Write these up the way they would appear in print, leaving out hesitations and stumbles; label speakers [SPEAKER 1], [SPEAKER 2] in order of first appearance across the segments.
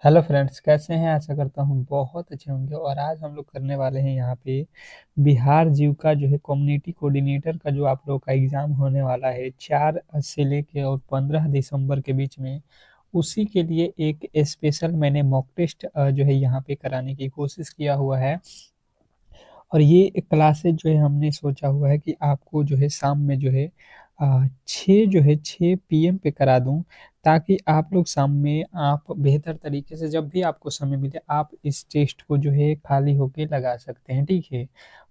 [SPEAKER 1] Hello friends, कैसे हैं? आशा करता हूँ बहुत अच्छे होंगे। और आज हम लोग करने वाले हैं यहाँ पे बिहार जीविका जो है कम्युनिटी कोऑर्डिनेटर का जो आप लोग का एग्ज़ाम होने वाला है 4 से लेके और 15 दिसंबर के बीच में। उसी के लिए एक स्पेशल मैंने मॉक टेस्ट जो है यहाँ पे कराने की कोशिश किया हुआ है। और ये क्लासेज जो है हमने सोचा हुआ है कि आपको जो है शाम में जो है 6 पीएम पे करा दूं, ताकि आप लोग शाम में आप बेहतर तरीके से जब भी आपको समय मिले आप इस टेस्ट को जो है खाली होके लगा सकते हैं। ठीक है,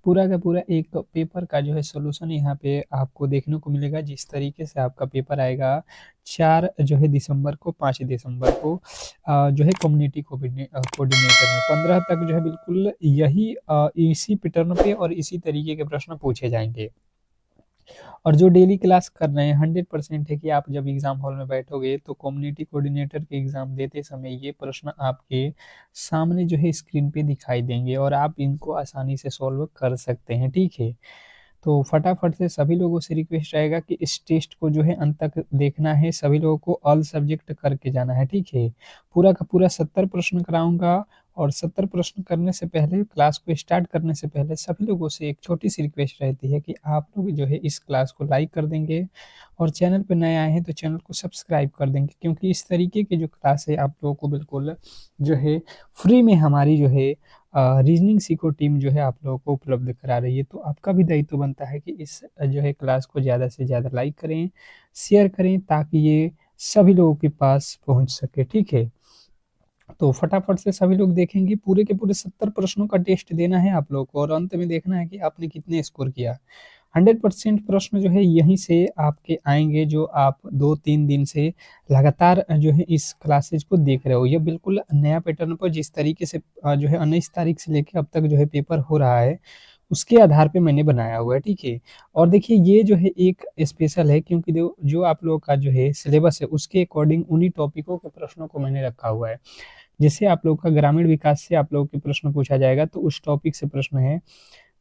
[SPEAKER 1] पूरा का पूरा एक पेपर का जो है सोल्यूशन यहाँ पे आपको देखने को मिलेगा। जिस तरीके से आपका पेपर आएगा 4 जो है दिसंबर को, 5 दिसंबर को जो है कम्युनिटी कोऑर्डिनेटर में 15 तक जो है बिल्कुल यही इसी पैटर्न पे और इसी तरीके के प्रश्न पूछे जाएंगे। और जो डेली क्लास कर रहे हैं 100% है कि आप जब एग्जाम हॉल में बैठोगे तो कम्युनिटी कोऑर्डिनेटर के एग्जाम देते समय ये प्रश्न आपके सामने जो है स्क्रीन पे दिखाई देंगे और आप इनको आसानी से सॉल्व कर सकते हैं। ठीक है, तो फटाफट से सभी लोगों से रिक्वेस्ट रहेगा कि इस टेस्ट को जो है अंत तक देखना है। सभी लोगों को ऑल सब्जेक्ट करके जाना है। ठीक है, पूरा का पूरा 70 प्रश्न कराऊंगा। और 70 प्रश्न करने से पहले, क्लास को स्टार्ट करने से पहले सभी लोगों से एक छोटी सी रिक्वेस्ट रहती है कि आप लोग जो है इस क्लास को लाइक कर देंगे और चैनल पर नए आए हैं तो चैनल को सब्सक्राइब कर देंगे, क्योंकि इस तरीके की जो क्लास है आप लोगों को बिल्कुल जो है फ्री में हमारी जो है रीजनिंग सीखो टीम जो है आप लोगों को उपलब्ध करा रही है। तो आपका भी दायित्व बनता है कि इस जो है क्लास को ज़्यादा से ज़्यादा लाइक करें, शेयर करें, ताकि ये सभी लोगों के पास पहुंच सके। ठीक है, तो फटाफट से सभी लोग देखेंगे। पूरे के पूरे 70 प्रश्नों का टेस्ट देना है आप लोगों को और अंत में देखना है कि आपने कितने स्कोर किया। 100% प्रश्न जो है यहीं से आपके आएंगे, जो आप 2-3 दिन से लगातार जो है इस क्लासेज को देख रहे हो। ये बिल्कुल नया पैटर्न पर जिस तरीके से जो है 19 तारीख से लेकर अब तक जो है पेपर हो रहा है, उसके आधार पे मैंने बनाया हुआ है। ठीक है, और देखिए ये जो है एक स्पेशल है, क्योंकि जो आप लोगों का जो है सिलेबस है उसके अकॉर्डिंग उन्हीं टॉपिकों के प्रश्नों को मैंने रखा हुआ है। जैसे आप लोग का ग्रामीण विकास से आप लोगों के प्रश्न पूछा जाएगा, तो उस टॉपिक से प्रश्न है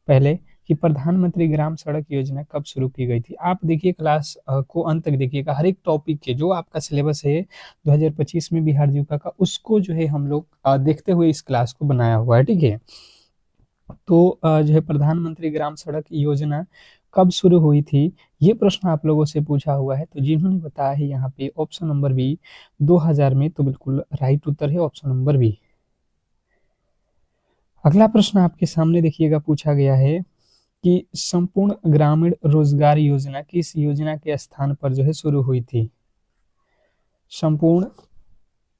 [SPEAKER 1] पहले कि प्रधानमंत्री ग्राम सड़क योजना कब शुरू की गई थी। आप देखिए क्लास को अंत तक देखिएगा। हर एक टॉपिक के जो आपका सिलेबस है 2025 में बिहार जीविका का, उसको जो है हम लोग देखते हुए इस क्लास को बनाया हुआ है। ठीक है, तो जो है प्रधानमंत्री ग्राम सड़क योजना कब शुरू हुई थी, ये प्रश्न आप लोगों से पूछा हुआ है। तो जिन्होंने बताया है यहाँ पे ऑप्शन नंबर बी 2000 में, तो बिल्कुल राइट उत्तर है ऑप्शन नंबर बी। अगला प्रश्न आपके सामने देखिएगा, पूछा गया है कि संपूर्ण ग्रामीण रोजगार योजना किस योजना के स्थान पर जो है शुरू हुई थी। संपूर्ण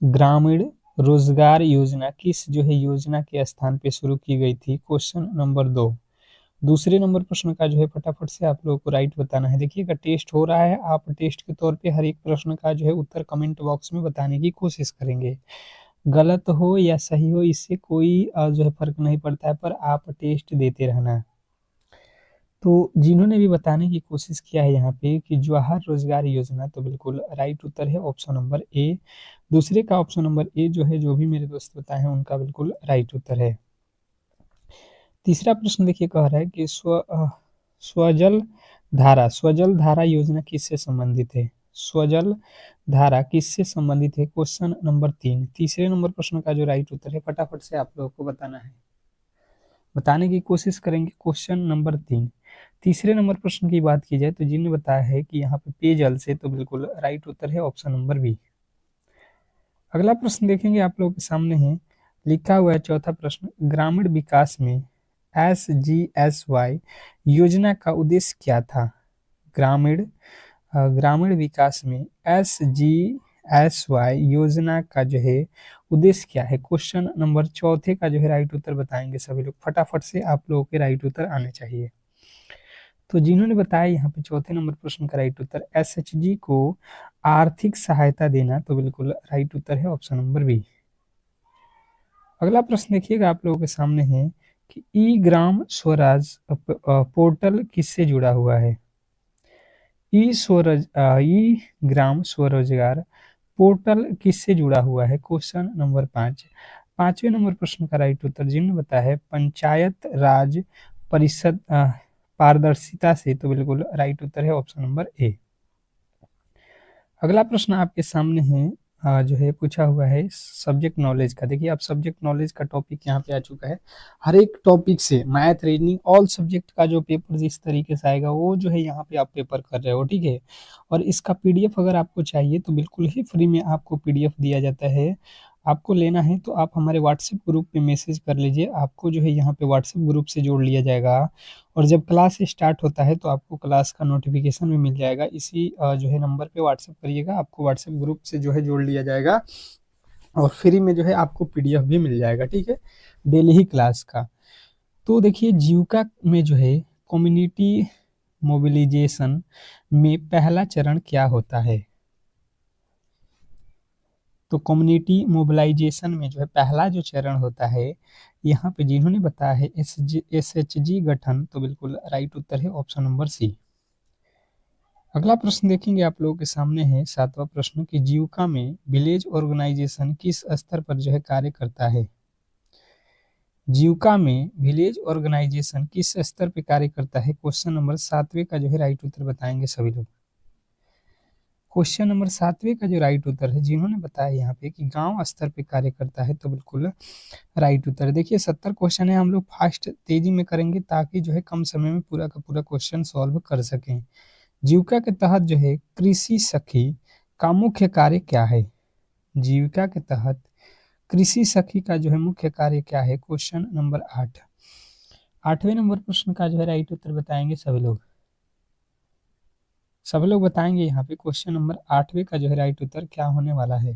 [SPEAKER 1] ग्रामीण रोजगार योजना किस जो है योजना के स्थान पे शुरू की गई थी, क्वेश्चन नंबर 2। दूसरे नंबर प्रश्न का जो है फटाफट से आप लोगों को राइट बताना है। देखिएगा टेस्ट हो रहा है, आप टेस्ट के तौर पे हर एक प्रश्न का जो है उत्तर कमेंट बॉक्स में बताने की कोशिश करेंगे। गलत हो या सही हो इससे कोई जो है फर्क नहीं पड़ता है, पर आप टेस्ट देते रहना। तो जिन्होंने भी बताने की कोशिश किया है यहाँ पे कि जवाहर रोजगार योजना, तो बिल्कुल राइट उत्तर है ऑप्शन नंबर ए। दूसरे का ऑप्शन नंबर ए जो है, जो भी मेरे दोस्त बताए हैं उनका बिल्कुल राइट उत्तर है। तीसरा प्रश्न देखिए, कह रहा है कि स्वजल धारा योजना किससे संबंधित है। स्वजल धारा किससे संबंधित है, क्वेश्चन नंबर 3। तीसरे नंबर प्रश्न का जो राइट उत्तर है फटाफट से आप लोगों को बताना है, बताने की कोशिश करेंगे। Question number 3। तीसरे नंबर प्रश्न की बात की जाए तो जिन्होंने बताया है कि यहाँ पे पेयजल से, तो बिल्कुल राइट उत्तर है ऑप्शन नंबर बी। अगला प्रश्न देखेंगे आप लोगों के सामने है, लिखा हुआ है चौथा प्रश्न, ग्रामीण विकास में SGSY योजना का उद्देश्य क्या था। ग्रामीण ग्रामीण विकास में SGSY योजना का जो है उद्देश्य क्या है, क्वेश्चन नंबर चौथे का जो है राइट उत्तर बताएंगे सभी लोग। फटाफट से आप लोगों के राइट उत्तर आने चाहिए। तो जिन्होंने बताया यहाँ पे चौथे नंबर प्रश्न का राइट उत्तर SHG को आर्थिक सहायता देना, तो बिल्कुल राइट उत्तर है ऑप्शन नंबर बी। अगला प्रश्न देखिएगा आप लोगों के सामने है कि ई ग्राम स्वराज पोर्टल किससे जुड़ा हुआ है। ई ग्राम स्वरोजगार पोर्टल किससे जुड़ा हुआ है, क्वेश्चन नंबर 5। पांचवें नंबर प्रश्न का राइट उत्तर जिन्होंने बताया है पंचायत राज परिषद पारदर्शिता से, तो बिल्कुल राइट उत्तर है ऑप्शन नंबर ए। अगला प्रश्न आपके सामने है जो है पूछा हुआ है सब्जेक्ट नॉलेज का। देखिए आप सब्जेक्ट नॉलेज का टॉपिक यहाँ पे आ चुका है। हर एक टॉपिक से मैथ, रीजनिंग, ऑल सब्जेक्ट का जो पेपर जिस तरीके से आएगा वो जो है यहाँ पे आप पेपर कर रहे हो, ठीक है। और इसका पीडीएफ अगर आपको चाहिए तो बिल्कुल ही फ्री में आपको पीडीएफ दिया जाता है। आपको लेना है तो आप हमारे व्हाट्सएप ग्रुप पे मैसेज कर लीजिए, आपको जो है यहाँ पे व्हाट्सएप ग्रुप से जोड़ लिया जाएगा। और जब क्लास स्टार्ट होता है तो आपको क्लास का नोटिफिकेशन भी मिल जाएगा। इसी जो है नंबर पे व्हाट्सएप करिएगा, आपको व्हाट्सएप ग्रुप से जो है जोड़ लिया जाएगा और फ्री में जो है आपको पीडीएफ भी मिल जाएगा, ठीक है, डेली ही क्लास का। तो देखिए जीविका में जो है कम्युनिटी मोबिलाइजेशन में पहला चरण क्या होता है। तो कम्युनिटी मोबिलाइजेशन में जो है पहला जो चरण होता है, यहाँ पे जिन्होंने बताया है एसएचजी गठन, तो बिल्कुल राइट उत्तर है ऑप्शन नंबर सी। अगला प्रश्न देखेंगे आप लोगों के सामने है 7वां प्रश्न कि जीविका में विलेज ऑर्गेनाइजेशन किस स्तर पर जो है कार्य करता है। जीविका में विलेज ऑर्गेनाइजेशन किस स्तर पर कार्य करता है, क्वेश्चन नंबर 7वें का जो है राइट उत्तर बताएंगे सभी लोग। क्वेश्चन नंबर 7वें का जो राइट उत्तर है, जिन्होंने बताया यहाँ पे कि गांव स्तर पे कार्य करता है, तो बिल्कुल राइट उत्तर है। देखिए 70 क्वेश्चन है, हम लोग फास्ट तेजी में करेंगे ताकि जो है कम समय में पूरा का पूरा क्वेश्चन सॉल्व कर सकें। जीविका के तहत जो है कृषि सखी का मुख्य कार्य क्या है। जीविका के तहत कृषि सखी का जो है मुख्य कार्य क्या है, क्वेश्चन नंबर 8। 8वें नंबर प्रश्न का जो है राइट उत्तर बताएंगे सभी लोग बताएंगे यहाँ पे क्वेश्चन नंबर 8वें का जो है राइट उत्तर क्या होने वाला है।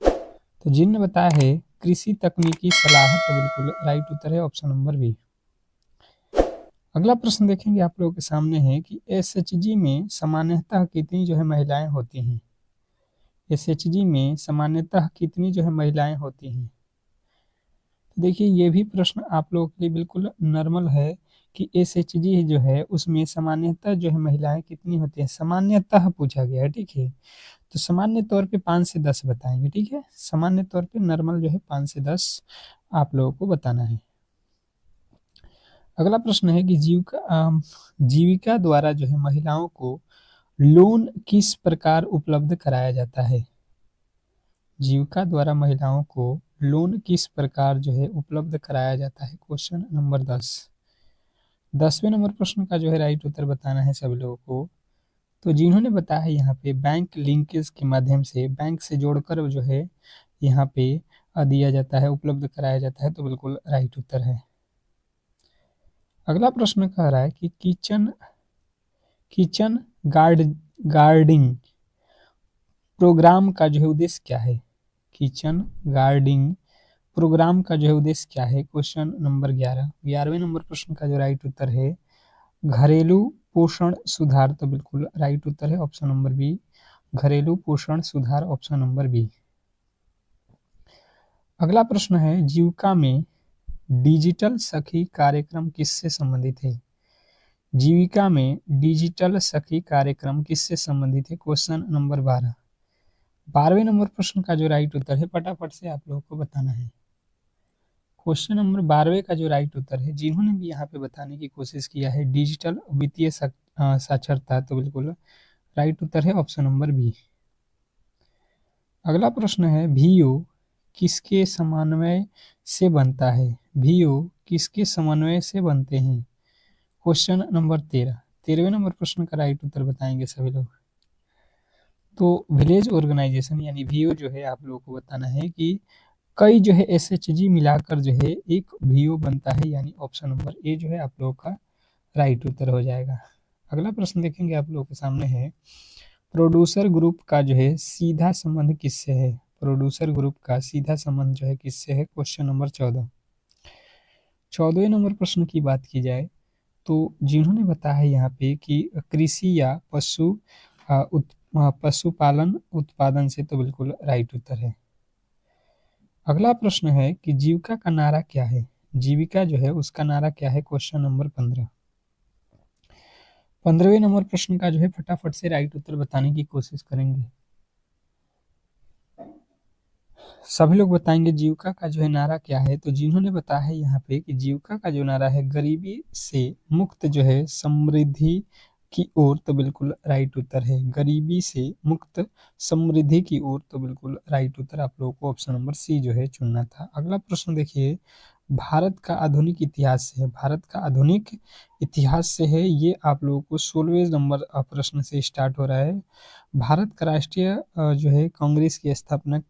[SPEAKER 1] तो जिन्होंने बताया है कृषि तकनीकी सलाह, तो बिल्कुल राइट उत्तर है ऑप्शन नंबर बी। अगला प्रश्न देखेंगे आप लोगों के सामने है कि एसएचजी में सामान्यतः कितनी जो है महिलाएं होती हैं। एसएचजी में सामान्यतः कितनी जो है महिलाएं होती हैं। तो देखिए ये भी प्रश्न आप लोगों के लिए बिल्कुल नॉर्मल है कि एसएचजी जो है उसमें सामान्यतः जो है महिलाएं कितनी होती हैं, सामान्यतः पूछा गया है, ठीक है। तो सामान्य तौर पे 5 से 10 बताएंगे, ठीक है। सामान्य तौर पे नॉर्मल जो है 5 से 10 आप लोगों को बताना है। अगला प्रश्न है कि जीविका द्वारा जो है महिलाओं को लोन किस प्रकार उपलब्ध कराया जाता है। जीविका द्वारा महिलाओं को लोन किस प्रकार जो है उपलब्ध कराया जाता है, क्वेश्चन नंबर 10। 10वें नंबर प्रश्न का जो है राइट उत्तर बताना है सभी लोगों को। तो जिन्होंने बताया है यहाँ पे बैंक लिंकेज के माध्यम से, बैंक से जोड़कर जो है यहाँ पे दिया जाता है, उपलब्ध कराया जाता है, तो बिल्कुल राइट उत्तर है। अगला प्रश्न कह रहा है कि किचन गार्डिंग प्रोग्राम का जो है उद्देश्य क्या है। किचन गार्डिंग प्रोग्राम का जो है उद्देश्य क्या है, क्वेश्चन नंबर 11। 11वें नंबर प्रश्न का जो राइट उत्तर है घरेलू पोषण सुधार, तो बिल्कुल राइट उत्तर है ऑप्शन नंबर बी, घरेलू पोषण सुधार, ऑप्शन नंबर बी। अगला प्रश्न है जीविका में डिजिटल सखी कार्यक्रम किससे संबंधित है। जीविका में डिजिटल सखी कार्यक्रम किससे संबंधित है, क्वेश्चन नंबर 12। 12वें नंबर प्रश्न का जो राइट उत्तर है फटाफट से आप लोगों को बताना है। क्वेश्चन नंबर 12वें का जो राइट उत्तर है, जिन्होंने भी यहाँ पे बताने की कोशिश किया है डिजिटल वित्तीय साक्षरता, तो बिल्कुल राइट उत्तर है ऑप्शन नंबर बी। अगला प्रश्न है वीओ किसके समन्वय से बनता है। वीओ किसके समन्वय से बनते हैं, क्वेश्चन नंबर 13। 13वें नंबर प्रश्न का राइट उत्तर बताएंगे सभी लोग। तो विलेज ऑर्गेनाइजेशन यानी वीओ जो है आप लोगों को बताना है कि कई जो है एसएचजी मिलाकर जो है एक वीओ बनता है, यानी ऑप्शन नंबर ए जो है आप लोगों का राइट उत्तर हो जाएगा। अगला प्रश्न देखेंगे आप लोगों के सामने है प्रोड्यूसर ग्रुप का जो है सीधा संबंध किससे है। प्रोड्यूसर ग्रुप का सीधा संबंध जो है किससे है, क्वेश्चन नंबर 14। 14वें नंबर प्रश्न की बात की जाए तो जिन्होंने बताया है यहाँ पे कि कृषि या पशुपालन उत्पादन से, तो बिल्कुल राइट उत्तर है। अगला प्रश्न है कि जीविका का नारा क्या है। जीविका जो है उसका नारा क्या है, क्वेश्चन नंबर 15। 15वें नंबर प्रश्न का जो है फटाफट से राइट उत्तर बताने की कोशिश करेंगे। सभी लोग बताएंगे जीविका का जो है नारा क्या है। तो जिन्होंने बताया है यहाँ पे कि जीविका का जो नारा है गरीबी से मुक्त जो है समृद्धि की ओर, तो बिल्कुल राइट उत्तर है। गरीबी से मुक्त समृद्धि की ओर, तो बिल्कुल राइट उत्तर आप लोगों को ऑप्शन नंबर सी जो है चुनना था। अगला प्रश्न देखिए, भारत का आधुनिक इतिहास से है। भारत का आधुनिक इतिहास से है, ये आप लोगों को 16वें नंबर प्रश्न से स्टार्ट हो रहा है। भारत का राष्ट्रीय जो है कांग्रेस की स्थापना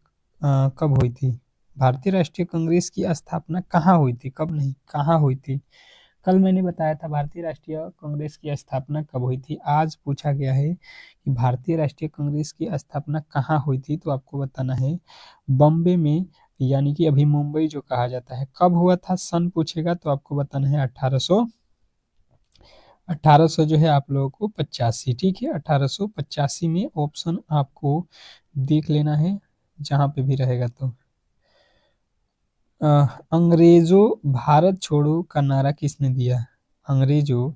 [SPEAKER 1] कब हुई थी? भारतीय राष्ट्रीय कांग्रेस की स्थापना कहाँ हुई थी? कब नहीं, कहाँ हुई थी? कल मैंने बताया था भारतीय राष्ट्रीय कांग्रेस की स्थापना कब हुई थी। आज पूछा गया है कि भारतीय राष्ट्रीय कांग्रेस की स्थापना कहाँ हुई थी, तो आपको बताना है बॉम्बे में, यानी कि अभी मुंबई जो कहा जाता है। कब हुआ था सन पूछेगा तो आपको बताना है 1800 जो है आप लोगों को 85, ठीक है, 1885 में ऑप्शन आपको देख लेना है जहां पे भी रहेगा। तो अंग्रेजों भारत छोड़ो का नारा किसने दिया? अंग्रेजों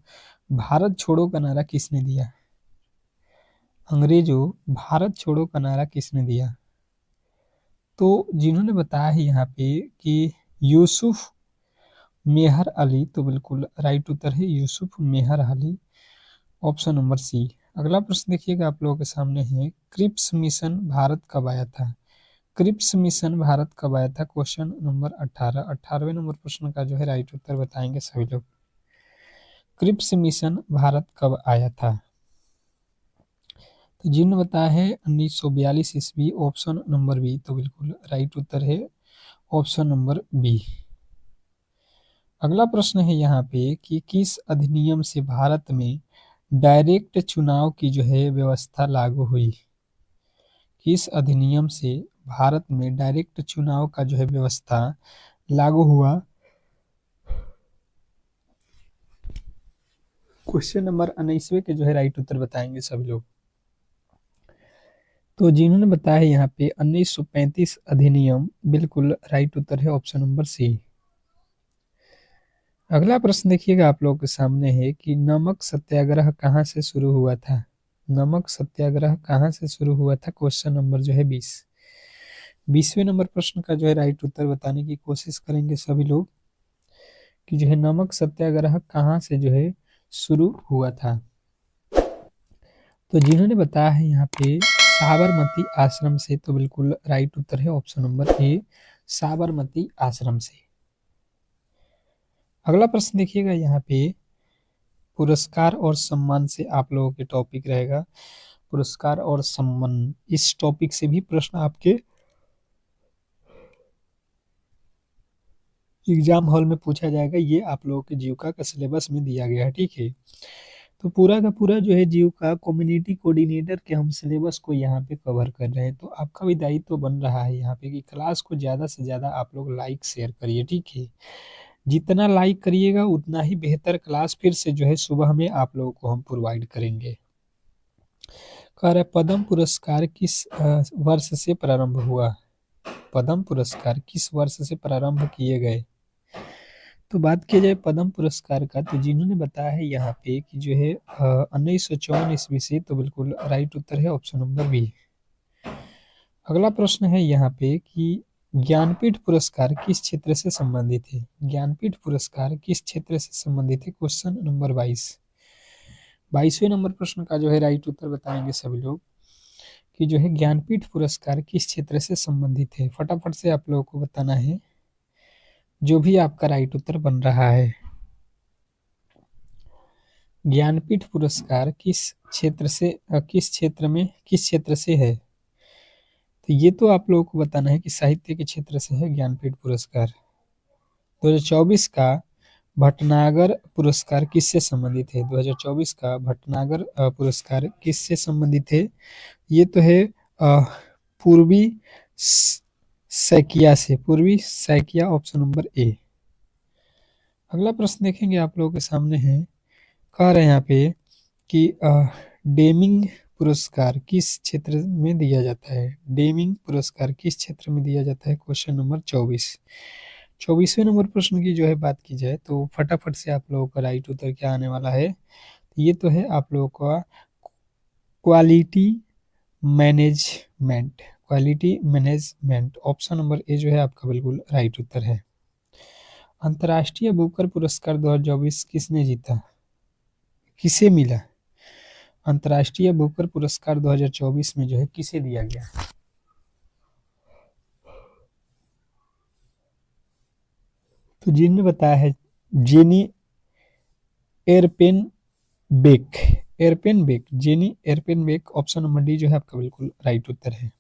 [SPEAKER 1] भारत छोड़ो का नारा किसने दिया? अंग्रेजों भारत छोड़ो का नारा किसने दिया? तो जिन्होंने बताया है यहाँ पे कि यूसुफ मेहर अली, तो बिल्कुल राइट उत्तर है यूसुफ मेहर अली, ऑप्शन नंबर सी। अगला प्रश्न देखिएगा आप लोगों के सामने है, क्रिप्स मिशन भारत कब आया था? क्रिप्स मिशन भारत कब आया था? क्वेश्चन नंबर 18, 18वें नंबर प्रश्न का जो है राइट उत्तर बताएंगे सभी लोग। क्रिप्स मिशन भारत कब आया था? तो जिन्होंने बताया है 1942 ईस्वी, ऑप्शन नंबर बी, तो बिल्कुल राइट उत्तर है ऑप्शन नंबर बी। अगला प्रश्न है यहाँ पे कि किस अधिनियम से भारत में डायरेक्ट चुनाव की जो है व्यवस्था लागू हुई? किस अधिनियम से भारत में डायरेक्ट चुनाव का जो है व्यवस्था लागू हुआ? क्वेश्चन नंबर 19वें के जो है राइट उत्तर बताएंगे सभी लोग। तो जिन्होंने बताया है यहाँ पे 1935 अधिनियम, बिल्कुल राइट उत्तर है ऑप्शन नंबर सी। अगला प्रश्न देखिएगा आप लोगों के सामने है कि नमक सत्याग्रह कहाँ से शुरू हुआ था? नमक सत्याग्रह कहाँ से शुरू हुआ था? क्वेश्चन नंबर जो है 20, 20वें नंबर प्रश्न का जो है राइट उत्तर बताने की कोशिश करेंगे सभी लोग कि जो है नमक सत्याग्रह कहाँ से जो है शुरू हुआ था। तो जिन्होंने बताया है यहाँ पे साबरमती आश्रम से, तो बिल्कुल राइट उत्तर है ऑप्शन नंबर ए, साबरमती आश्रम से। अगला प्रश्न देखिएगा यहाँ पे पुरस्कार और सम्मान से आप लोगों के टॉपिक रहेगा, पुरस्कार और सम्मान, इस टॉपिक से भी प्रश्न आपके एग्जाम हॉल में पूछा जाएगा। ये आप लोगों के जीविका का सिलेबस में दिया गया है, ठीक है। तो पूरा का पूरा जो है जीविका कम्युनिटी कोऑर्डिनेटर के हम सिलेबस को यहाँ पे कवर कर रहे हैं। तो आपका भी दायित्व तो बन रहा है यहाँ पे कि क्लास को ज़्यादा से ज़्यादा आप लोग लाइक शेयर करिए, ठीक है। जितना लाइक करिएगा उतना ही बेहतर क्लास फिर से जो है सुबह में आप लोगों को हम प्रोवाइड करेंगे। कह रहे पद्म पुरस्कार किस वर्ष से प्रारंभ हुआ? पद्म पुरस्कार किस वर्ष से प्रारंभ किए गए? तो बात किया जाए पद्म पुरस्कार का, तो जिन्होंने बताया है यहाँ पे कि जो है 1954 ईस्वी से, तो बिल्कुल राइट उत्तर है ऑप्शन नंबर बी। अगला प्रश्न है यहाँ पे कि ज्ञानपीठ पुरस्कार किस क्षेत्र से संबंधित है? ज्ञानपीठ पुरस्कार किस क्षेत्र से संबंधित है? क्वेश्चन नंबर 22, 22वें नंबर प्रश्न का जो है राइट उत्तर बताएंगे सभी लोग कि जो है ज्ञानपीठ पुरस्कार किस क्षेत्र से संबंधित है। फटाफट से आप लोगों को बताना है जो भी आपका राइट उत्तर बन रहा है। ज्ञानपीठ पुरस्कार किस क्षेत्र से है? तो ये तो आप लोगों को बताना है कि साहित्य के क्षेत्र से है ज्ञानपीठ पुरस्कार। 2024 का भटनागर पुरस्कार किससे संबंधित है? 2024 का भटनागर पुरस्कार किससे संबंधित है? ये तो है पूर्वी सैकिया से, पूर्वी सैकिया, ऑप्शन नंबर ए। अगला प्रश्न देखेंगे आप लोगों के सामने है, कह रहे हैं यहाँ पे कि डेमिंग पुरस्कार किस क्षेत्र में दिया जाता है? डेमिंग पुरस्कार किस क्षेत्र में दिया जाता है? क्वेश्चन नंबर 24, 24वें नंबर प्रश्न की जो है बात की जाए तो फटाफट से आप लोगों का राइट उत्तर क्या आने वाला है? ये तो है आप लोगों का quality management, quality management, option number A जो है आपका बिल्कुल राइट उत्तर है। अंतर्राष्ट्रीय बुकर पुरस्कार 2024 किसने जीता? किसे मिला? अंतर्राष्ट्रीय बुकर पुरस्कार 2024 में जो है किसे दिया गया? तो जिनने बताया है Jenny Erpenbeck. Erpenbeck, Jenny Erpenbeck, option number D जो है आपका बिल्कुल राइट उत्तर है।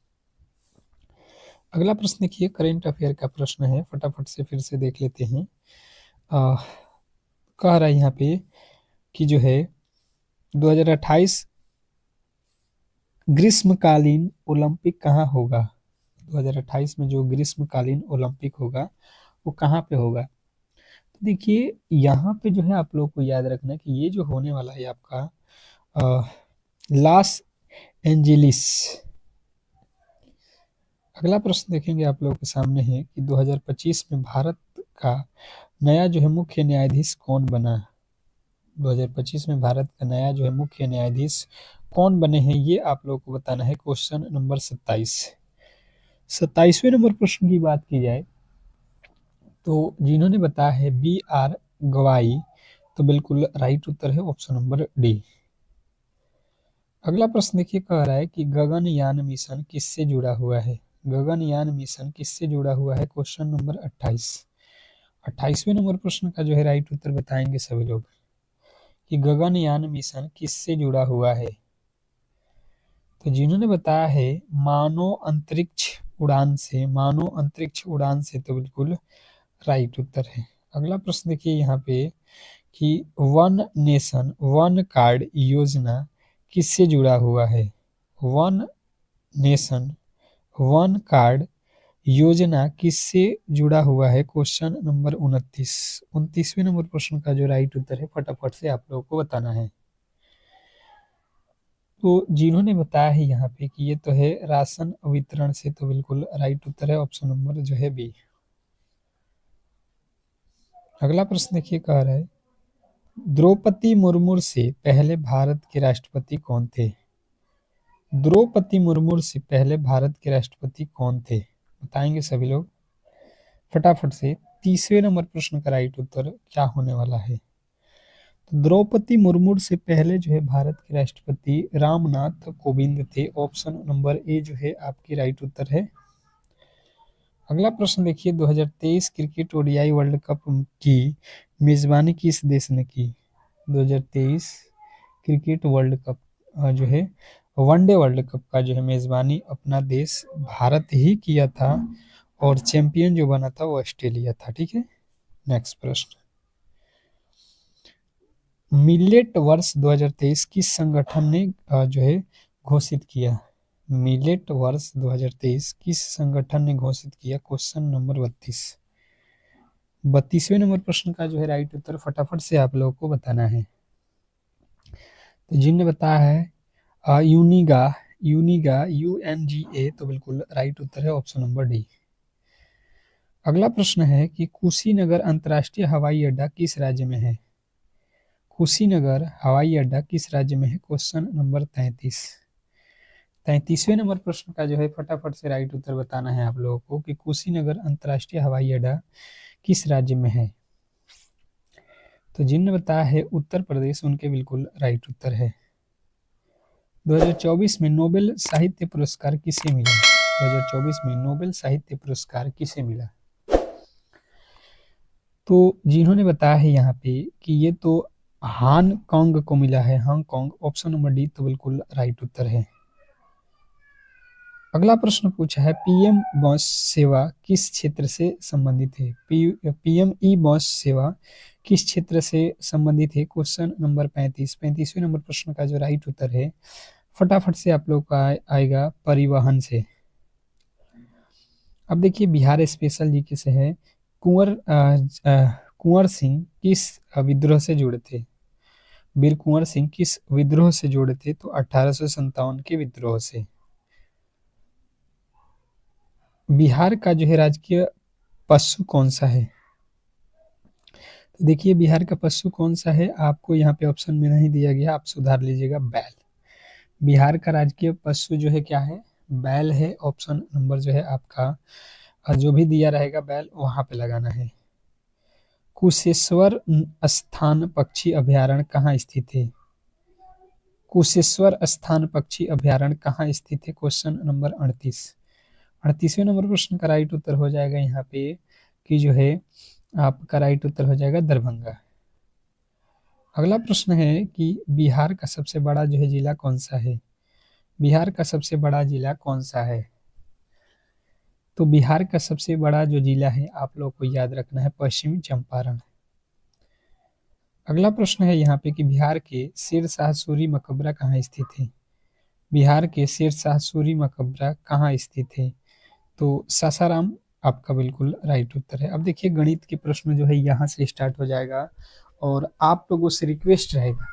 [SPEAKER 1] अगला प्रश्न देखिए, करेंट अफेयर का प्रश्न है, फटाफट से फिर से देख लेते हैं। कह रहा है यहाँ पे कि जो है 2028 ग्रीष्मकालीन ओलंपिक कहाँ होगा? 2028 में जो ग्रीष्मकालीन ओलंपिक होगा वो कहाँ पे होगा? तो देखिए यहाँ पे जो है आप लोग को याद रखना कि ये जो होने वाला है आपका लॉस एंजेलिस। अगला प्रश्न देखेंगे आप लोगों के सामने है कि 2025 में भारत का नया जो है मुख्य न्यायाधीश कौन बना? 2025 में भारत का नया जो है मुख्य न्यायाधीश कौन बने हैं, ये आप लोगों को बताना है। Question number 27। 27वें नंबर प्रश्न की बात की जाए तो जिन्होंने बताया है बी आर गवाई, तो बिल्कुल राइट उत्तर है ऑप्शन नंबर डी। अगला प्रश्न देखिए, कह रहा है कि गगनयान मिशन किससे जुड़ा हुआ है? गगनयान मिशन किससे जुड़ा हुआ है? Question number 28। 28वें नंबर प्रश्न का जो है राइट उत्तर बताएंगे सभी लोग कि गगनयान मिशन किससे जुड़ा हुआ है। तो जिन्होंने बताया है मानव अंतरिक्ष उड़ान से, मानव अंतरिक्ष उड़ान से, तो बिल्कुल राइट उत्तर है। अगला प्रश्न देखिए यहाँ पे कि वन नेशन वन कार्ड योजना किससे जुड़ा हुआ है? वन नेशन वन कार्ड योजना किससे जुड़ा हुआ है? Question number 29। 29वें नंबर प्रश्न का जो राइट उत्तर है फटाफट से आप लोगों को बताना है। तो जिन्होंने बताया है यहाँ पे कि ये तो है राशन वितरण से, तो बिल्कुल राइट उत्तर है ऑप्शन नंबर जो है बी। अगला प्रश्न देखिए, कह रहा है द्रौपदी मुर्मू से पहले भारत के राष्ट्रपति कौन थे? द्रौपदी मुर्मू से पहले भारत के राष्ट्रपति कौन थे? बताएंगे सभी लोग फटाफट से। 30वें नंबर प्रश्न का राइट उत्तर क्या होने वाला है? तो द्रौपदी मुर्मू से पहले जो है भारत के राष्ट्रपति रामनाथ कोविंद थे। ऑप्शन नंबर ए जो है आपकी राइट उत्तर है। अगला प्रश्न देखिए, 2023 क्रिकेट ओडीआई वर्ल्ड कप की मेजबानी किस देश ने की? 2023 क्रिकेट वर्ल्ड कप जो है वनडे वर्ल्ड कप का जो है मेजबानी अपना देश भारत ही किया था, और चैंपियन जो बना था वो ऑस्ट्रेलिया था। ठीक है, नेक्स्ट प्रश्न, मिलेट वर्ष 2023 किस संगठन ने जो है घोषित किया? मिलेट वर्ष 2023 किस संगठन ने घोषित किया? Question number 32। 32वें नंबर प्रश्न का जो है राइट उत्तर फटाफट से आप लोगों को बताना है। तो जिनने बताया है यूनिगा, यूनिगा UNGA, तो बिल्कुल राइट उत्तर है ऑप्शन नंबर डी। अगला प्रश्न है कि कुशीनगर अंतर्राष्ट्रीय हवाई अड्डा किस राज्य में है? कुशीनगर हवाई अड्डा किस राज्य में है? Question number 33। 33वें नंबर प्रश्न का जो है फटाफट से राइट उत्तर बताना है आप लोगों को कि कुशीनगर अंतर्राष्ट्रीय हवाई अड्डा किस राज्य में है? तो जिनने बताया है उत्तर प्रदेश, उनके बिल्कुल राइट उत्तर है। 2024 में नोबेल साहित्य पुरस्कार किसे मिला? 2024 में नोबेल साहित्य पुरस्कार किसे मिला? तो जिन्होंने बताया है यहाँ पे कि ये तो हांगकांग को मिला है, हांगकांग, ऑप्शन नंबर डी तो बिल्कुल राइट उत्तर है। अगला प्रश्न पूछा है पीएम बस सेवा किस क्षेत्र से संबंधित है? पीएम ई बस सेवा किस क्षेत्र से संबंधित है? Question number 35। 35वें नंबर प्रश्न का जो राइट उत्तर है फटाफट से आप लोग का आएगा परिवहन से। अब देखिए बिहार स्पेशल जीके से है, कुंवर सिंह किस विद्रोह से जुड़े थे? वीर कुंवर सिंह किस विद्रोह से जुड़े थे? तो 1857 के विद्रोह से। बिहार का जो है राजकीय पशु कौन सा है? तो देखिए बिहार का पशु कौन सा है, आपको यहाँ पे ऑप्शन में नहीं दिया गया, आप सुधार लीजिएगा, बैल। बिहार का राजकीय पशु जो है क्या है? बैल है। ऑप्शन नंबर जो है आपका जो भी दिया रहेगा बैल वहां पे लगाना है। कुशेश्वर स्थान पक्षी अभयारण्य कहाँ स्थित है? कुशेश्वर स्थान पक्षी अभयारण्य कहाँ स्थित है? Question number 38। 38वें नंबर प्रश्न का राइट उत्तर हो जाएगा यहाँ पे कि जो है आपका राइट उत्तर हो जाएगा दरभंगा। अगला प्रश्न है कि बिहार का सबसे बड़ा जो है जिला कौन सा है? बिहार का सबसे बड़ा जिला कौन सा है? तो बिहार का सबसे बड़ा जो जिला है आप लोग को याद रखना है पश्चिमी चंपारण। अगला प्रश्न है यहाँ पे कि बिहार के शेरशाह सूरी मकबरा कहाँ स्थित है? बिहार के शेरशाह सूरी मकबरा कहाँ स्थित है? तो सासाराम आपका बिल्कुल राइट उत्तर है। अब देखिए गणित के प्रश्न जो है यहाँ से स्टार्ट हो जाएगा और आप लोगों से रिक्वेस्ट रहेगा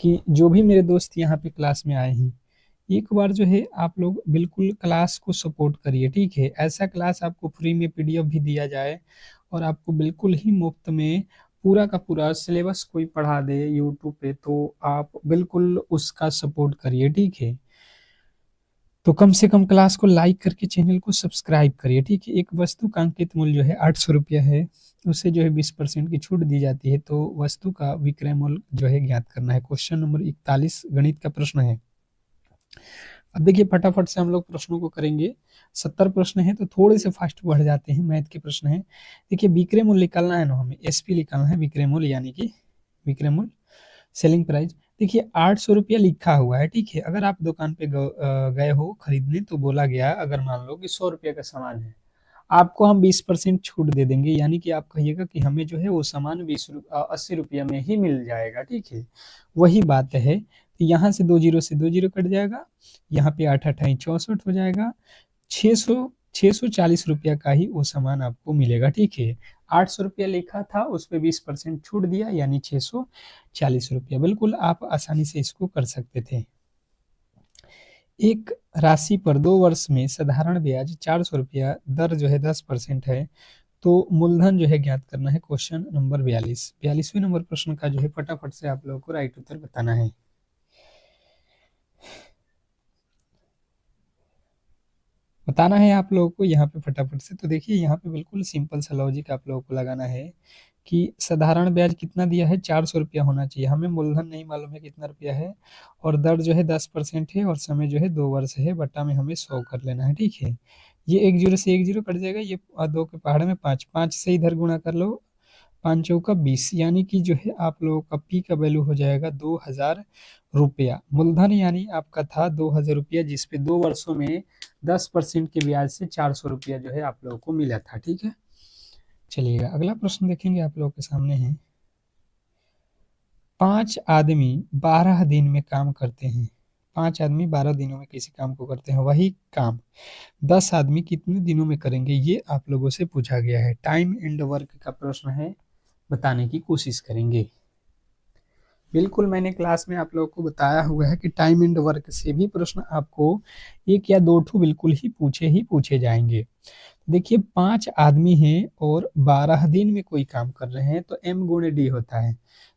[SPEAKER 1] कि जो भी मेरे दोस्त यहाँ पे क्लास में आए हैं एक बार जो है आप लोग बिल्कुल क्लास को सपोर्ट करिए, ठीक है? ऐसा क्लास आपको फ्री में पीडीएफ भी दिया जाए और आपको बिल्कुल ही मुफ्त में पूरा का पूरा सिलेबस कोई पढ़ा दे यूट्यूब पे तो आप बिल्कुल उसका सपोर्ट करिए, ठीक है? तो कम से कम क्लास को लाइक करके चैनल को सब्सक्राइब करिए, ठीक है? एक वस्तु का अंकित मूल्य जो है 800 रुपया है, उसे जो है 20% की छूट दी जाती है, तो वस्तु का विक्रय मूल्य जो है ज्ञात करना है। क्वेश्चन नंबर 41 गणित का प्रश्न है। अब देखिए फटाफट से हम लोग प्रश्नों को करेंगे। 70 प्रश्न है तो थोड़े से फास्ट बढ़ जाते हैं, मैथ के प्रश्न है। देखिए विक्रय मूल्य निकालना है ना, हमें एसपी निकालना है, विक्रय मूल्य यानी कि विक्रय मूल्य सेलिंग प्राइस। देखिए 800 रुपया लिखा हुआ है, ठीक है? अगर आप दुकान पे गए हो खरीदने तो बोला गया अगर मान लो कि 100 रुपया का सामान है, आपको हम 20% छूट दे देंगे, यानी कि आप कहिएगा कि हमें जो है वो सामान 80 रुपया में ही मिल जाएगा, ठीक है? वही बात है। तो यहाँ से 2 जीरो से 2 जीरो कट जाएगा, यहाँ पे 8 अठाई 64 हो जाएगा। 640 रुपया का ही वो सामान आपको मिलेगा, ठीक है? 800 रुपया लिखा था उस पर 20% छूट दिया यानी 640 रुपया। बिल्कुल आप आसानी से इसको कर सकते थे। एक राशि पर 2 वर्ष में साधारण ब्याज 400 रुपया, दर जो है 10% है, तो मूलधन जो है ज्ञात करना है। Question number 42। 42वें नंबर प्रश्न का जो है फटाफट से आप लोगों को राइट उत्तर बताना है। बताना है आप लोगों को यहाँ पे फटाफट से। तो देखिए यहाँ पे बिल्कुल सिंपल सा लॉजिक आप लोगों को लगाना है कि साधारण ब्याज कितना दिया है 400 रुपया होना चाहिए, हमें मूलधन नहीं मालूम है कितना रुपया है, और दर जो है 10% है और समय जो है 2 वर्ष है, बट्टा में हमें 100 कर लेना है, ठीक है? ये 1 जीरो से 1 जीरो कट जाएगा, ये 2 के पहाड़ में 5 5 से इधर गुणा कर लो, 5 चौका 20, यानी कि जो है आप लोगों का पी का वैल्यू हो जाएगा 2000 रुपया। मूलधन यानी आपका था 2000 रुपया, जिसपे 2 वर्षों में 10% के ब्याज से 400 रुपया जो है आप लोगों को मिला था, ठीक है? चलिएगा अगला प्रश्न देखेंगे आप लोगों के सामने है। 5 आदमी 12 दिन में काम करते हैं, 5 आदमी 12 दिनों में किसी काम को करते हैं, वही काम 10 आदमी कितने दिनों में करेंगे, ये आप लोगों से पूछा गया है। टाइम एंड वर्क का प्रश्न है, बताने की कोशिश करेंगे। बिल्कुल मैंने क्लास में आप लोगों को बताया हुआ है कि टाइम एंड वर्क से भी प्रश्न आपको 1 या 2 ठो बिल्कुल ही पूछे जाएंगे। देखिए 5 आदमी हैं और 12 दिन में कोई काम कर रहे हैं, तो m गुणे डी होता है,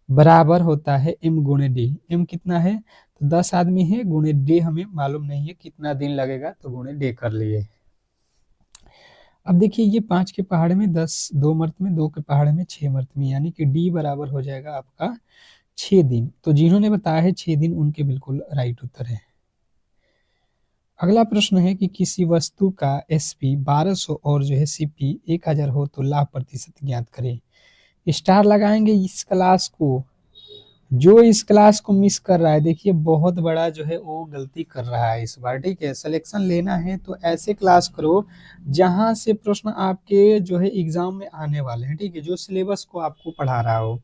[SPEAKER 1] बराबर होता है m गुणे डी। m कितना है? तो 10 आदमी है, गुणे डी हमें मालूम नहीं है कितना दिन लगेगा, तो गुणे डी कर लिए। अब देखिए ये 5 के पहाड़ में 10, 2 मर्त में, 2 के पहाड़ में 6 मर्त में, यानी कि डी बराबर हो जाएगा आपका 6 दिन। तो जिन्होंने बताया है 6 दिन उनके बिल्कुल राइट उत्तर है। अगला प्रश्न है कि किसी वस्तु का एसपी 1200 और जो है सीपी 1000 हो तो लाभ प्रतिशत ज्ञात करें। स्टार लगाएंगे इस क्लास को, जो इस क्लास को मिस कर रहा है देखिए बहुत बड़ा जो है वो गलती कर रहा है इस बार, ठीक है? सिलेक्शन लेना है तो ऐसे क्लास करो जहां से प्रश्न आपके जो है एग्जाम में आने वाले हैं, ठीक है? जो सिलेबस को आपको पढ़ा रहा हो,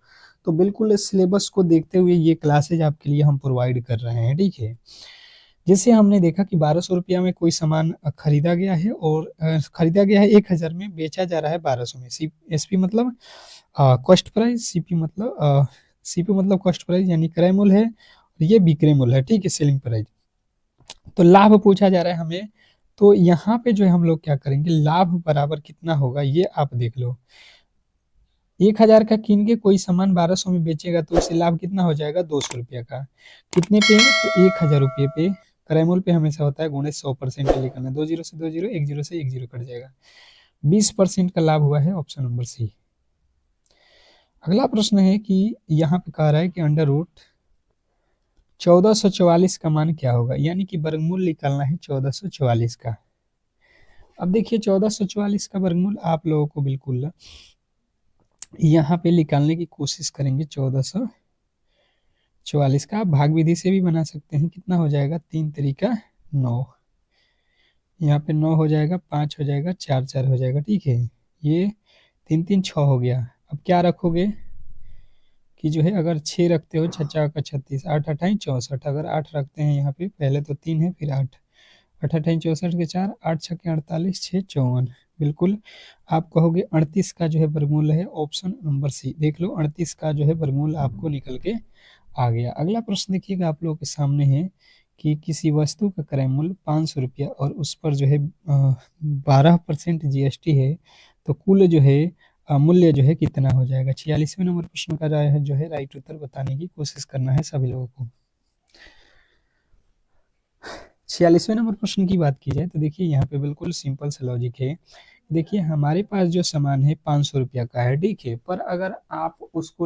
[SPEAKER 1] तो बिल्कुल सिलेबस को देखते हुए ये क्लासेज आपके लिए हम प्रोवाइड कर रहे हैं, ठीक है? जैसे हमने देखा कि 1200 रुपया में कोई सामान खरीदा गया है और खरीदा गया है 1000 में, बेचा जा रहा है 1200 में। एसपी मतलब कॉस्ट प्राइस, सीपी मतलब कॉस्ट प्राइस यानी क्रय मूल्य है, और ये विक्रय मूल्य है, ठीक है? Selling price. तो लाभ पूछा जा रहा है हमें, तो यहाँ पे जो है हम लोग क्या करेंगे, लाभ बराबर कितना होगा ये आप देख लो। 1000 का कीन के कोई सामान 1200 में बेचेगा तो उसे लाभ कितना हो जाएगा, 200 रुपया का। कितने पे? तो 1000 रुपये पे। क्रय मूल्य पे हमेशा होता है गुणे 100% लिखना, 2 जीरो से 2 जीरो, 1 जीरो से 1 जीरो कट जाएगा। 20% का लाभ हुआ है, ऑप्शन नंबर सी। अगला प्रश्न है कि यहाँ पे कह रहा है कि अंडर रूट 1444 का मान क्या होगा, यानी कि वर्गमूल निकालना है 1444 का। अब देखिए 1444 का वर्गमूल आप लोगों को बिल्कुल यहाँ पे निकालने की कोशिश करेंगे। 1444 का आप भाग विधि से भी बना सकते हैं। कितना हो जाएगा, 3 तरीका 9, यहाँ पे 9 हो जाएगा, 5 हो जाएगा, 4 4 हो जाएगा। ठीक है, ये 3 3 6 हो गया। अब क्या रखोगे कि जो है, अगर 6 रखते हो, 6 का 36, 8 अठाई 64, अगर 8 रखते हैं यहाँ पे, पहले तो 3 है फिर 8, 8 अठाई 64 के 4, 8 छक्के 48, 6 54। बिल्कुल आप कहोगे 38 का जो है वर्गमूल है ऑप्शन नंबर सी। देख लो 38 का जो है वर्गमूल आपको निकल के आ गया। अगला प्रश्न देखिएगा आप लोगों के सामने है कि किसी वस्तु का क्रय मूल्य 500 रुपया और उस पर जो है 12% जीएसटी है, तो कुल जो है मूल्य जो है कितना हो जाएगा। 46वें नंबर प्रश्न का राय है जो है राइट उत्तर बताने की कोशिश करना है सभी लोगों को। 46वें नंबर प्रश्न की बात की जाए तो देखिए यहाँ पे बिल्कुल सिंपल सा लॉजिक है। देखिए हमारे पास जो सामान है 500 रुपया का है, ठीक है, पर अगर आप उसको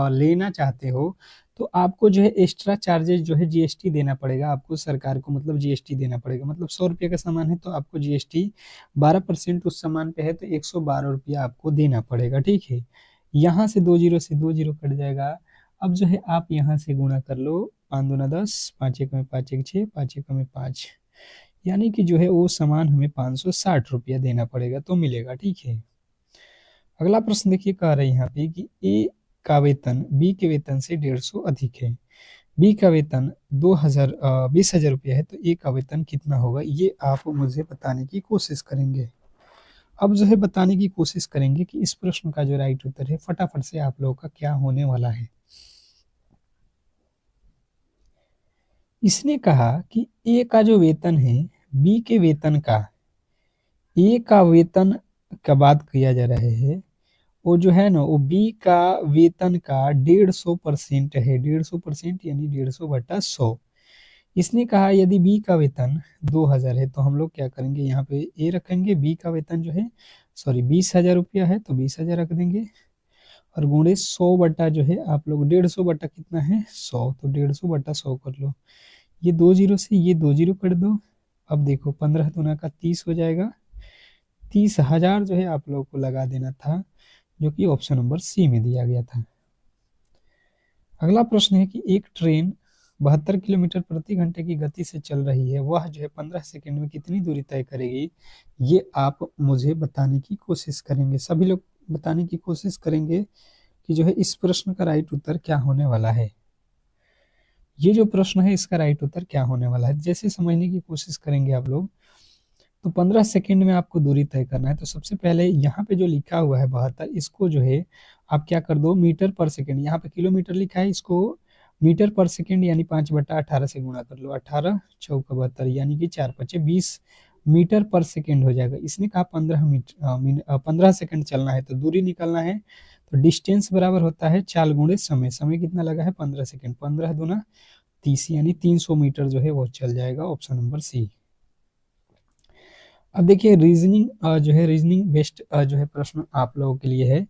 [SPEAKER 1] लेना चाहते हो तो आपको जो है एक्स्ट्रा चार्जेस जो है जीएसटी देना पड़ेगा आपको, सरकार को मतलब जीएसटी देना पड़ेगा। मतलब 100 रुपये का सामान है तो आपको जीएसटी 12% उस सामान पे है तो 112 रुपया आपको देना पड़ेगा। ठीक है, यहाँ से 2 जीरो से 2 जीरो कट जाएगा। अब जो है आप यहाँ से गुणा कर लो, 5 दूना 10, 5 एक में 5 एक 6, 5 एक में 5, यानी कि जो है वो सामान हमें 560 रुपया देना पड़ेगा तो मिलेगा। ठीक है, अगला प्रश्न देखिए कह रहे हैं यहाँ पे कि ए का वेतन बी के वेतन से 150 अधिक है। बी का वेतन 20,000 रुपया है तो ए का वेतन कितना होगा, ये आप मुझे बताने की कोशिश करेंगे। अब जो है बताने की कोशिश करेंगे कि इस प्रश्न का जो राइट उत्तर है फटाफट से आप लोगों का क्या होने वाला है। इसने कहा कि ए का जो वेतन है बी के वेतन का, ए का वेतन का बात किया जा रहा है, वो जो है ना वो बी का वेतन का 150% है। 150% यानी 150/100। इसने कहा यदि बी का वेतन 2000 है तो हम लोग क्या करेंगे, यहाँ पे ए रखेंगे, बी का वेतन जो है सॉरी 20,000 रुपया है तो 20,000 रख देंगे, और गुणे 100 बटा जो है आप लोग 150 बटा कितना है 100, तो 150/100 कर लो। ये 2 जीरो से ये 2 जीरो कर दो। अब देखो 15 दूना का 30 हो जाएगा। 30,000 जो है आप लोगों को लगा देना था, जो कि ऑप्शन नंबर सी में दिया गया था। अगला प्रश्न है कि एक ट्रेन 72 किलोमीटर प्रति घंटे की गति से चल रही है, वह जो है 15 सेकंड में कितनी दूरी तय करेगी, ये आप मुझे बताने की कोशिश करेंगे। सभी लोग बताने की कोशिश करेंगे कि जो है इस प्रश्न का राइट उत्तर क्या होने वाला है। ये जो प्रश्न है इसका राइट उत्तर क्या होने वाला है, जैसे समझने की कोशिश करेंगे आप लोग। तो 15 सेकंड में आपको दूरी तय करना है, तो सबसे पहले यहाँ पे जो लिखा हुआ है 72, इसको जो है आप क्या कर दो, मीटर पर सेकंड, यहाँ पे किलोमीटर लिखा है, इसको मीटर पर सेकंड यानी 5/18 से गुणा कर लो। 18 चौका 72 यानी कि 4 पचे 20 मीटर पर सेकंड हो जाएगा। इसने कहा 15 सेकंड चलना है तो दूरी निकालना है, तो डिस्टेंस बराबर होता है 4 गुणे समय। समय कितना लगा है 15 सेकंड, 15 दूना 30 यानी 300 मीटर जो है वो चल जाएगा, ऑप्शन नंबर सी। अब देखिए रीजनिंग जो है रीजनिंग बेस्ड जो है प्रश्न आप लोगों के लिए है।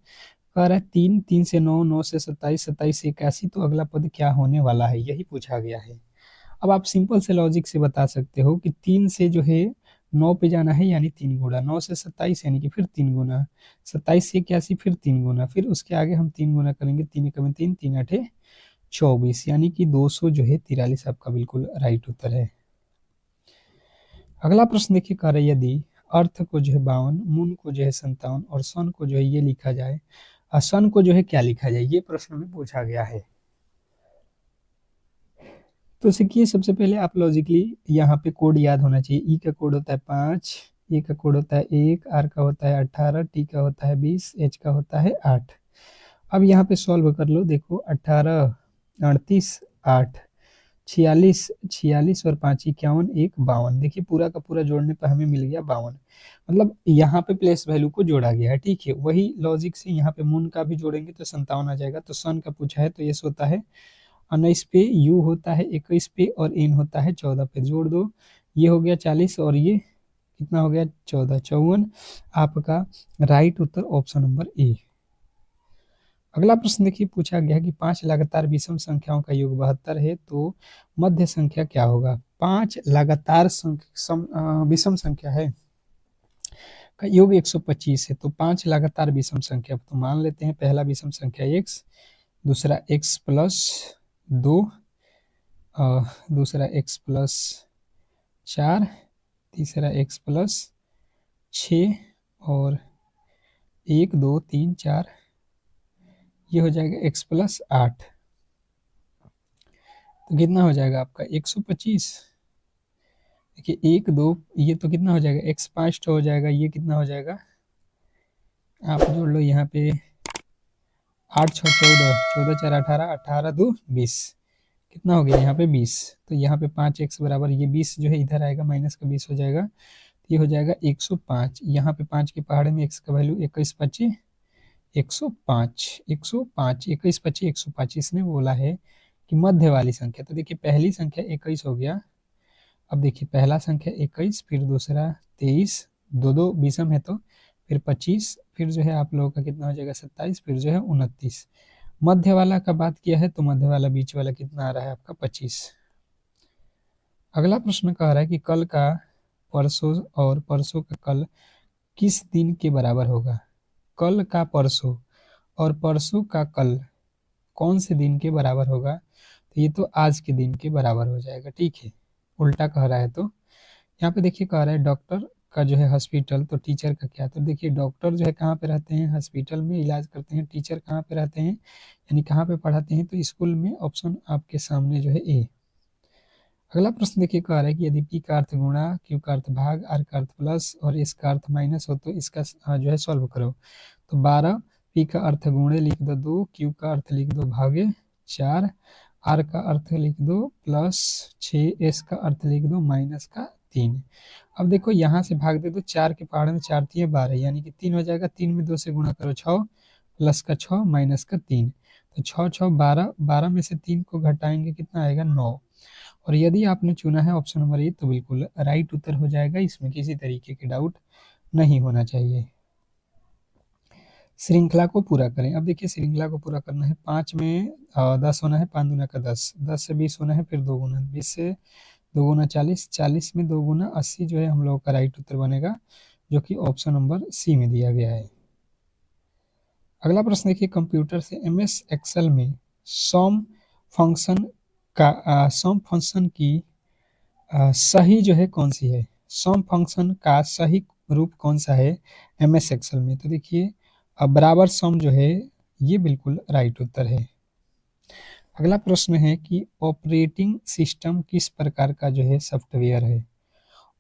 [SPEAKER 1] कह रहा है 3, 3 से 9, 9 से 27, 27 से 81, तो अगला पद क्या होने वाला है, यही पूछा गया है। अब आप सिंपल से लॉजिक से बता सकते हो कि 3 से जो है 9 पे जाना है यानी 3 गुना, 9 से 27 यानी कि फिर 3 गुना, 27 से 81 फिर 3 गुना, फिर उसके आगे हम 3 गुना करेंगे, 3 एकम 3, 3 आठे 24, यानी कि 200 जो है 43 आपका बिल्कुल राइट उत्तर है। अगला प्रश्न देखिए कह रहा है यदि अर्थ को जो है 52, मून को जो है 57 और सन को जो है ये लिखा जाए, सन को जो है क्या लिखा जाए, ये प्रश्न में पूछा गया है। तो सीखिए सबसे पहले आप लॉजिकली यहाँ पे कोड याद होना चाहिए। ई का कोड होता है 5, ए का कोड होता है 1, आर का होता है 18, टी का होता है 20, एच का होता है 8। अब यहाँ पे सॉल्व कर लो, देखो 18, 38, 8, 46, 46 और 5 51, 1 52। देखिए पूरा का पूरा जोड़ने पर हमें मिल गया 52। मतलब यहाँ पे प्लेस वैल्यू को जोड़ा गया है। ठीक है, वही लॉजिक से यहाँ पे मून का भी जोड़ेंगे तो 57 आ जाएगा। तो सन का पूछा है तो ये होता है 19 पे, यू होता है 21 पे और एन होता है 14 पे, जोड़ दो, ये हो गया 40 और ये कितना हो गया 14, 54। आपका right Uttar option number A. अगला प्रश्न देखिए पूछा गया कि 5 लगातार विषम संख्याओं का योग 72 है, तो मध्य संख्या क्या होगा? 5 लगातार विषम संख्या है का योग 125 है, तो 5 लगातार विषम संख्या, तो मान लेते हैं पहला विषम संख्या x, दूसरा x प्लस 2, दूसरा x प्लस 4, तीसरा x प्लस 6 और 1 2 3 4, ये हो जाएगा x प्लस 8, तो कितना हो जाएगा आपका 125। देखिए 1 2, ये तो कितना हो जाएगा x 5 हो जाएगा, ये कितना हो जाएगा आप जोड़ लो यहाँ पे 8 6 14, 14 4 18, 18 2 20, कितना हो गया यहाँ पे 20, तो यहाँ पे 5x बराबर ये 20 जो है इधर आएगा, माइनस का 20 हो जाएगा, तो ये हो जाएगा 105। यहाँ पे 5 के पहाड़े में x का वैल्यू 21 25 105, 105 21 25 105, इसने बोला है कि मध्य वाली संख्या। तो देखिए पहली संख्या 21 हो गया, अब देखिए पहला संख्या 21, फिर दूसरा 23, दो दो विषम है, तो फिर 25, फिर जो है आप लोगों का कितना हो जाएगा 27, फिर जो है 29। मध्य वाला का बात किया है तो मध्य वाला बीच वाला कितना आ रहा है आपका 25। अगला प्रश्न कह रहा है कि कल का परसों और परसों का कल किस दिन के बराबर होगा? कल का परसों और परसों का कल कौन से दिन के बराबर होगा? तो ये तो आज के दिन के बराबर हो जाएगा, ठीक है। उल्टा कह रहा है तो यहाँ पे देखिए कह रहा है डॉक्टर का जो है हॉस्पिटल, तो टीचर का क्या? तो देखिए डॉक्टर जो है कहाँ पे रहते हैं? हॉस्पिटल में इलाज करते हैं। टीचर कहाँ पे रहते हैं, यानी कहाँ पे पढ़ाते हैं? तो स्कूल में। ऑप्शन आपके सामने जो है ए। अगला प्रश्न देखिए कह रहा है कि यदि पी का अर्थ गुणा, क्यू का अर्थ भाग, आर का अर्थ प्लस और एस का अर्थ माइनस हो तो इसका जो है सॉल्व करो। तो 12, पी का अर्थ गुणे लिख दो 2, क्यू का अर्थ लिख दो भागे 4, आर का अर्थ लिख दो प्लस 6, एस का अर्थ लिख दो माइनस का 3। अब देखो यहाँ से भाग दे दो, 4 के पहाड़ में 4 3 12, यानी कि 3 हो जाएगा, 3 में 2 से गुणा करो 6, प्लस का 6 माइनस का 3, तो 6 6 12, 12 में से 3 को घटाएंगे कितना आएगा 9। और यदि आपने चुना है ऑप्शन नंबर ए तो बिल्कुल राइट उत्तर हो जाएगा, इसमें किसी तरीके की डाउट नहीं होना चाहिए। श्रृंखला को पूरा करें। अब देखिए श्रृंखला को पूरा करना है, 5 में 10 होना है, 5 दूना का 10, 10 से 20 होना है, फिर 2 गुना, 20 से 2 गुना 40, 40 में 2 गुना 80 जो है हम लोगों का राइट उत्तर बनेगा, जो कि ऑप्शन नंबर सी में दिया गया है। अगला प्रश्न देखिए कंप्यूटर से MS एक्सेल में सम फंक्शन की सही जो है कौन सी है? सम फंक्शन का सही रूप कौन सा है MS एक्सेल में? तो देखिए बराबर सम जो है ये बिल्कुल राइट उत्तर है। अगला प्रश्न है कि ऑपरेटिंग सिस्टम किस प्रकार का जो है सॉफ्टवेयर है?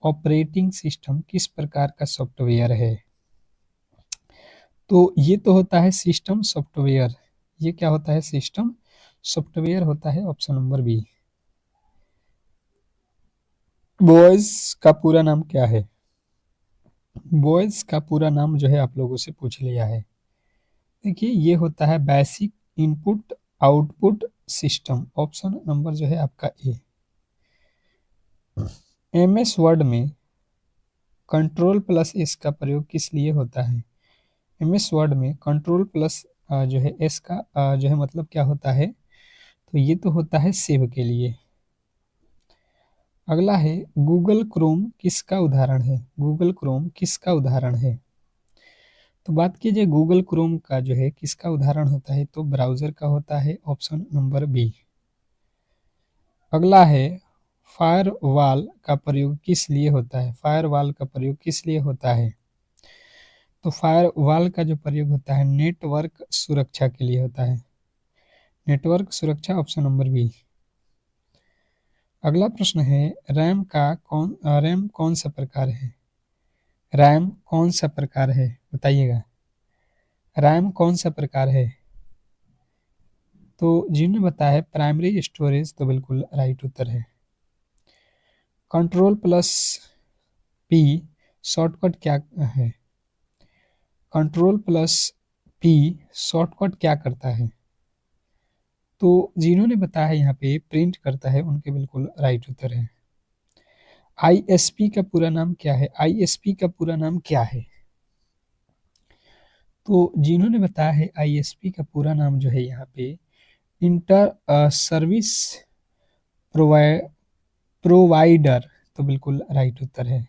[SPEAKER 1] ऑपरेटिंग सिस्टम किस प्रकार का सॉफ्टवेयर है? तो ये तो होता है सिस्टम सॉफ्टवेयर। ये क्या होता है? सिस्टम सॉफ्टवेयर होता है, ऑप्शन नंबर बी। बॉयज का पूरा नाम क्या है? बॉयज का पूरा नाम जो है आप लोगों से पूछ लिया है। देखिए ये होता है basic input output system, option number जो है आपका ए। MS वर्ड में कंट्रोल प्लस एस का प्रयोग किस लिए होता है? MS वर्ड में कंट्रोल प्लस जो है एस का जो है मतलब क्या होता है? तो ये तो होता है सेव के लिए। अगला है गूगल क्रोम किसका उदाहरण है? गूगल क्रोम किसका उदाहरण है? तो बात कीजिए गूगल क्रोम का जो है किसका उदाहरण होता है? तो ब्राउजर का होता है, ऑप्शन नंबर बी। अगला है फायरवॉल का प्रयोग किस लिए होता है? फायरवॉल का प्रयोग किस लिए होता है? तो फायरवॉल का जो प्रयोग होता है नेटवर्क सुरक्षा के लिए होता है, नेटवर्क सुरक्षा, ऑप्शन नंबर बी। अगला प्रश्न है रैम कौन सा प्रकार है? रैम कौन सा प्रकार है बताइएगा, रैम कौन सा प्रकार है? तो जिन्होंने बताया है प्राइमरी स्टोरेज, तो बिल्कुल राइट उत्तर है। कंट्रोल प्लस पी शॉर्टकट क्या है? कंट्रोल प्लस पी शॉर्टकट क्या करता है? तो जिन्होंने बताया है यहाँ पे प्रिंट करता है, उनके बिल्कुल राइट उत्तर है। ISP का पूरा नाम क्या है? ISP का पूरा नाम क्या है? तो जिन्होंने बताया है आईएसपी का पूरा नाम जो है यहाँ पे इंटर सर्विस प्रोवाइ प्रोवाइडर, तो बिल्कुल राइट उत्तर है।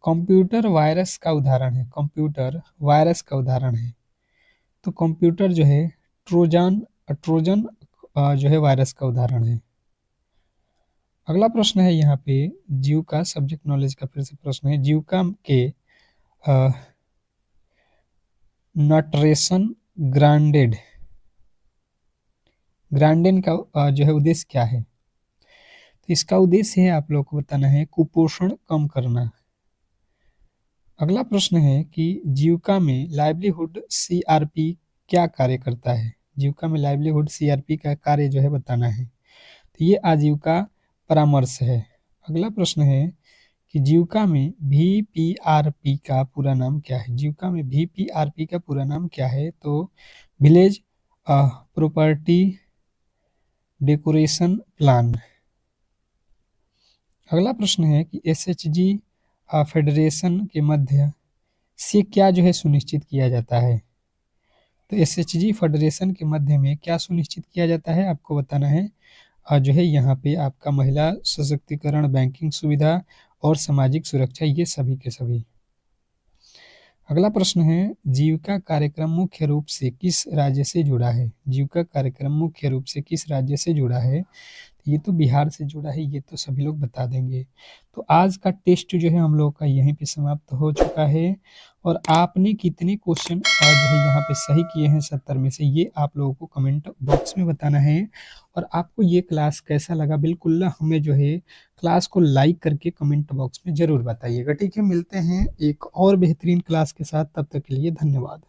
[SPEAKER 1] कंप्यूटर वायरस का उदाहरण है, कंप्यूटर वायरस का उदाहरण है। तो कंप्यूटर जो है ट्रोजन ट्रोजन जो है वायरस का उदाहरण है। अगला प्रश्न है यहाँ पे जीविका सब्जेक्ट नॉलेज का फिर से प्रश्न है। जीविका के नटरेशन ग्रांडेड ग्रांडेन का जो है उद्देश्य क्या है? तो इसका उद्देश्य है आप लोग को बताना है कुपोषण कम करना। अगला प्रश्न है कि जीविका में लाइवलीहुड सीआरपी क्या कार्य करता है? जीविका में लाइवलीहुड सीआरपी का कार्य जो है बताना है। तो ये आजीविका परामर्श है। अगला प्रश्न है कि जीविका में वीपीआरपी का पूरा नाम क्या है? जीविका में वीपीआरपी का पूरा नाम क्या है? तो विलेज प्रॉपर्टी डेकोरेशन प्लान। अगला प्रश्न है कि एसएचजी फेडरेशन के मध्य से क्या जो है सुनिश्चित किया जाता है? तो एसएचजी फेडरेशन के मध्य में क्या सुनिश्चित किया जाता है आपको बताना है। जो है यहाँ पे आपका महिला सशक्तिकरण, बैंकिंग सुविधा और सामाजिक सुरक्षा, ये सभी के सभी। अगला प्रश्न है जीविका कार्यक्रम मुख्य रूप से किस राज्य से जुड़ा है? जीविका कार्यक्रम मुख्य रूप से किस राज्य से जुड़ा है? ये तो बिहार से जुड़ा है, ये तो सभी लोग बता देंगे। तो आज का टेस्ट जो है हम लोग का यहीं पे समाप्त हो चुका है। और आपने कितने क्वेश्चन जो है यहाँ पे सही किए हैं 70 में से, ये आप लोगों को कमेंट बॉक्स में बताना है। और आपको ये क्लास कैसा लगा बिल्कुल ना हमें जो है क्लास को लाइक करके कमेंट बॉक्स में ज़रूर बताइएगा। ठीक है, मिलते हैं एक और बेहतरीन क्लास के साथ, तब तक के लिए धन्यवाद।